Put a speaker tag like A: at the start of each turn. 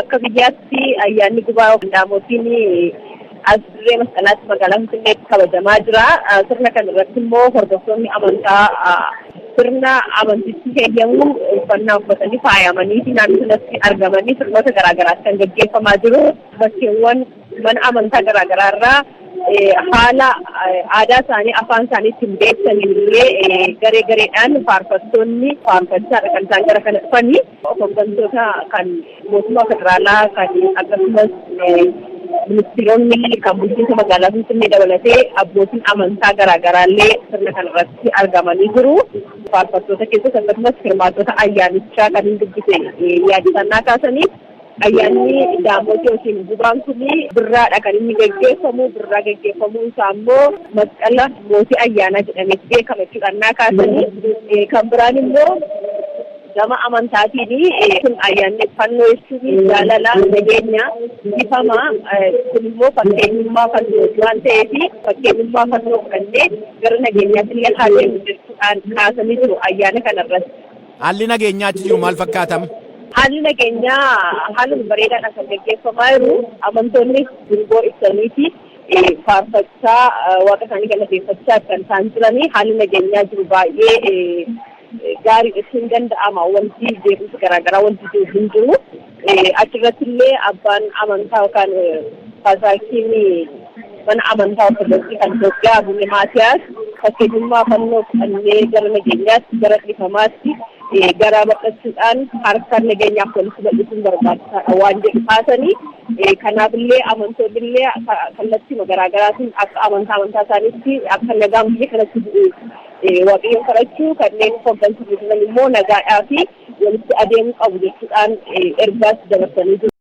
A: akka biyyaatti ayyaanni gubaa qindaamotiin as dirree masqalaatti magaalaa Finfinneetti kabajamaa jira. Sirna kana irratti immoo hordoftoonni amantaa sirna amantichi heeyyamuun uffannaa uffatanii faayamanii naannoo sanatti argamanii sirnoota garaagaraatti kan gaggeeffamaa jiru. Bakkeewwan mana amantaa garaagaraa irraa haala aadaa isaanii afaan isaanii ittiin beeksaniillee garee gareedhaan faarfattoonni faarfachaadha kan isaan gara kana dhufanii hooggantoota kan mootummaa federaalaa kan akkasumas ministeeronni kan bulchiinsa magaalaa Finfinnee dabalatee abbootiin amantaa garaagaraallee sirna kanarratti argamanii jiru. Faarfattoota keessatti akkasumas hirmaattota ayyaanichaa kan hin dubbise yaadannoo kaasanii ayyaanni Daamooti yookiin gubaan kun birraadha kan inni gaggeeffamu. Birraa gaggeeffamuun isaa immoo masqala mootii ayyaanaa jedhamee beekama jechuudha kaasanii kan biraan immoo gama amantaatiin kun ayyaanni fannoo jechuun jaalala nageenya ifama kun immoo fakkeenyummaa fannoo waan ta'eef fakkeenyummaa fannoo kanneen gara nageenyaatti illee haalli jechuudhaan kaasanii jiru ayyaana kanarratti.
B: Haalli nageenyaa achi jiru maal fakkaatama?
A: Haalli nageenyaa haaluma bareedaadhaan kan gaggeeffamaa jiru. Amantoonni dungoo ibsaniiti faarfachaa waaqa isaanii galateeffachaa kan isaan jiranii. Haalli nageenyaa jiru baay'ee gaarii jechuun danda'ama. Wanti beekumsa garaagaraa wanti jiru hin jiru. Achirratti illee abbaan amantaa yookaan faasaakiin mana amantaa ortodoksii kan Itoophiyaa Abune Maatiyaas fakkeenyummaa fannoo kannee gara nageenyaatti gara dhifamaatti gara baqachuudhaan harka nageenyaaf walitti bal'isuun barbaachisaadha waan jedhu kaasanii kanaaf illee amantoonni illee kallattii garaagaraatiin akka amantaa isaaniitti akka nagaan biyya kanatti bu'u waaqayyoon kadhachuu kanneen hooggantoonni jiran immoo nagaadhaa fi walitti adeemuu qabu jechuudhaan ergaas dabarsanii jiru.